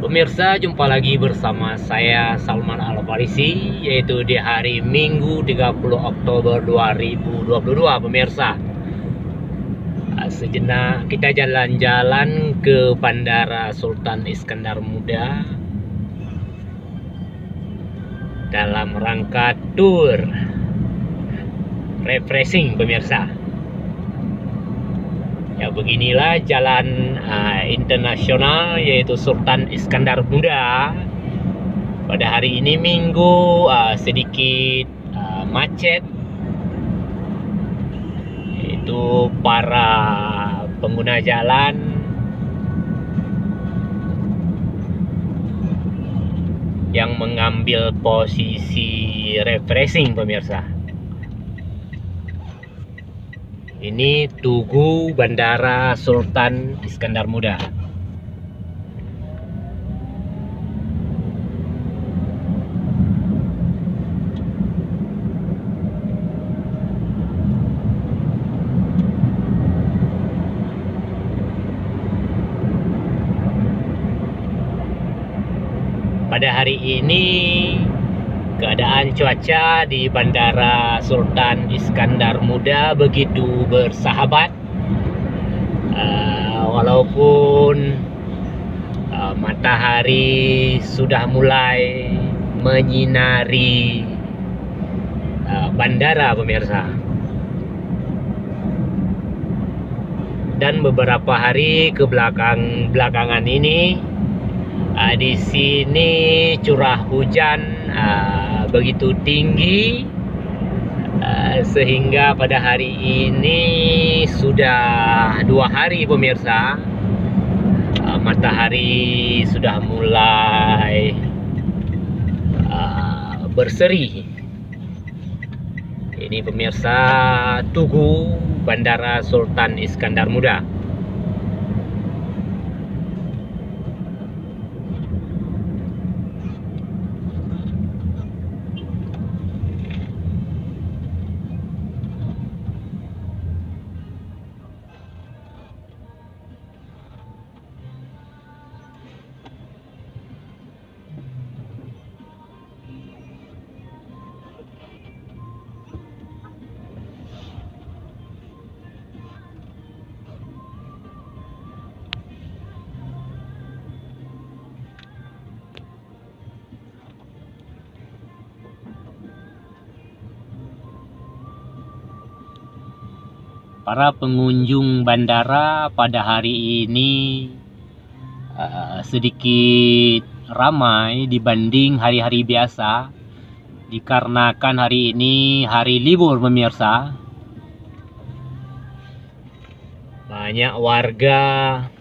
Pemirsa, jumpa lagi bersama saya Salman Al-Farisi, yaitu di hari Minggu 30 Oktober 2022. Pemirsa, sejenak kita jalan-jalan ke Bandara Sultan Iskandar Muda dalam rangka tour refreshing. Pemirsa, ya, beginilah jalan internasional, yaitu Sultan Iskandar Muda. Pada hari ini Minggu sedikit macet, yaitu para pengguna jalan yang mengambil posisi refreshing. Pemirsa, ini Tugu Bandara Sultan Iskandar Muda. Pada hari ini keadaan cuaca di Bandara Sultan Iskandar Muda begitu bersahabat, walaupun matahari sudah mulai menyinari bandara. Pemirsa, dan beberapa hari belakangan ini di sini curah hujan begitu tinggi, sehingga pada hari ini sudah 2 hari. Pemirsa, matahari sudah mulai berseri. Ini pemirsa, Tugu Bandara Sultan Iskandar Muda. Para pengunjung bandara pada hari ini sedikit ramai dibanding hari-hari biasa, dikarenakan hari ini hari libur. Pemirsa, banyak warga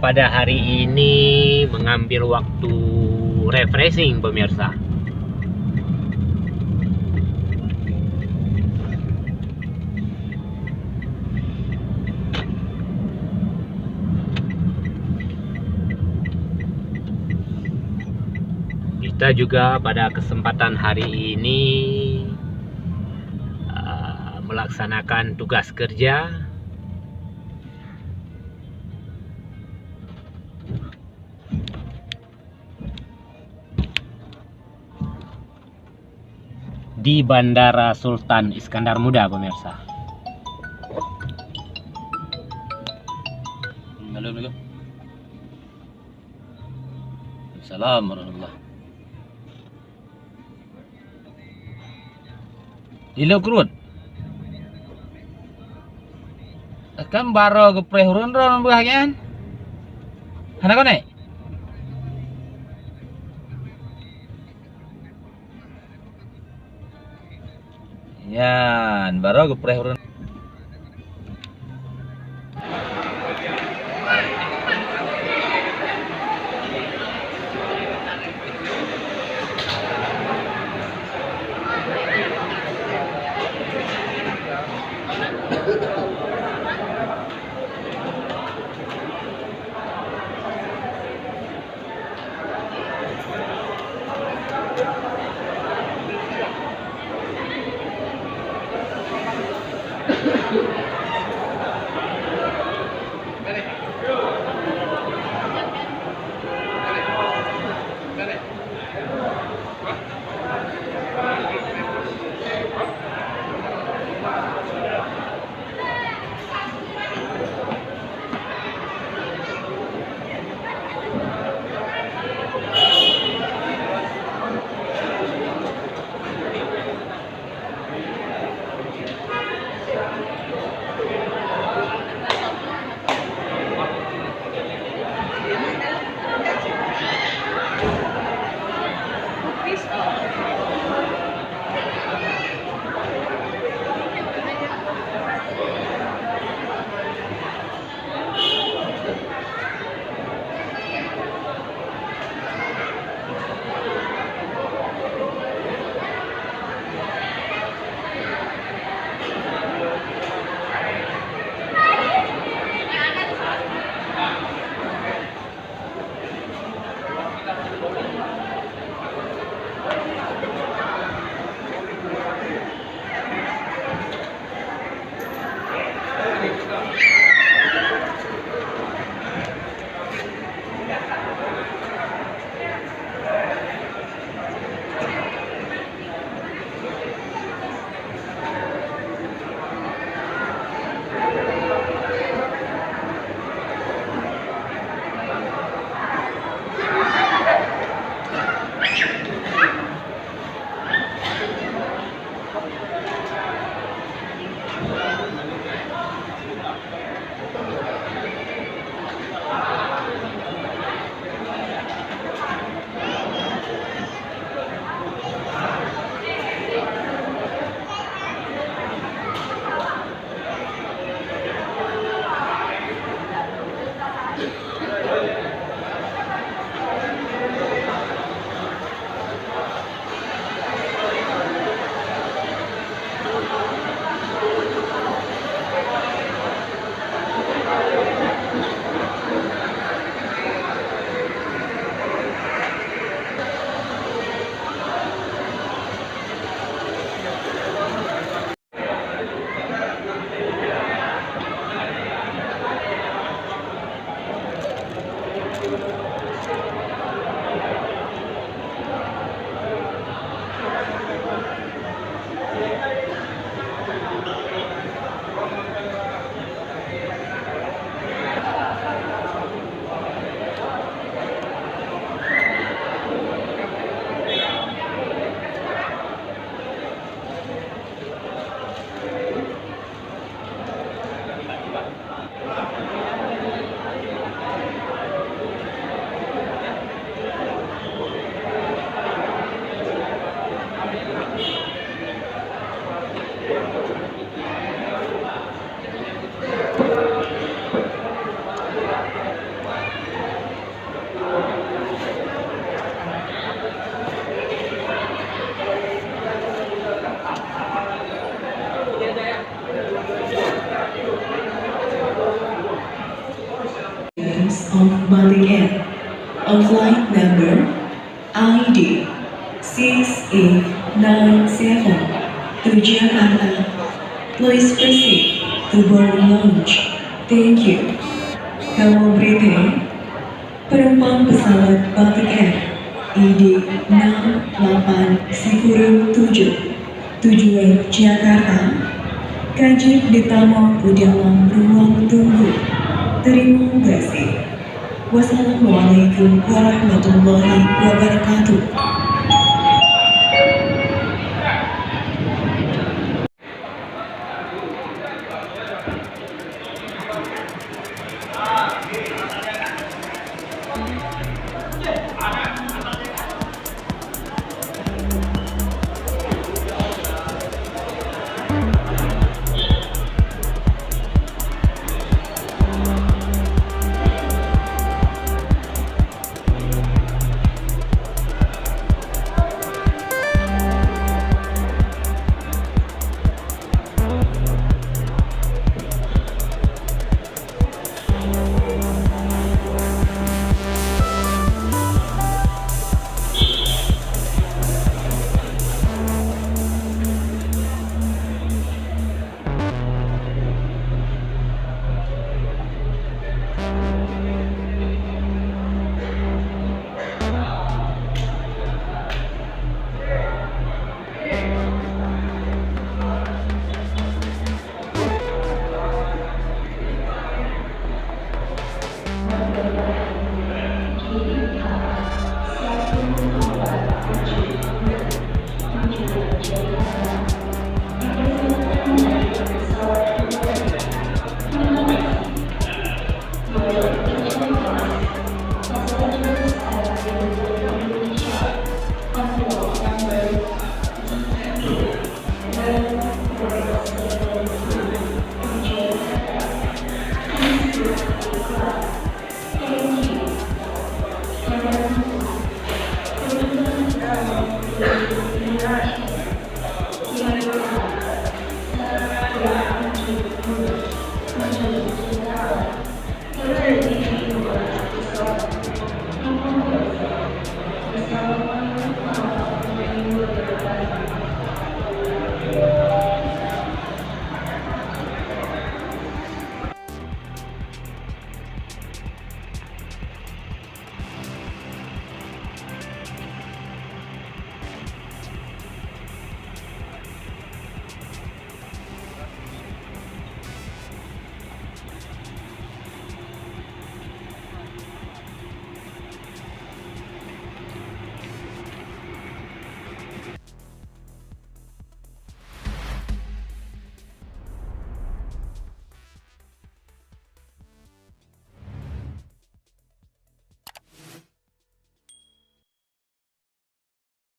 pada hari ini mengambil waktu refreshing. Pemirsa, kita juga pada kesempatan hari ini melaksanakan tugas kerja di Bandara Sultan Iskandar Muda. Pemirsa, Assalamualaikum. Assalamualaikum warahmatullahi. Ilo kurut. Kan baru ke prehurun ron bahagian. Hana kone? Yan, baru gepreh urun. Of Bali Air on flight number ID 6897 to Jakarta. Please proceed to boarding lounge. Thank you. Kamu Britain, penumpang pesawat Bali Air ID 68907 tujuan Jakarta, wajib ditamu di dalam ruang tunggu. Terima kasih. Wassalamualaikum warahmatullahi wabarakatuh. Terima kasih.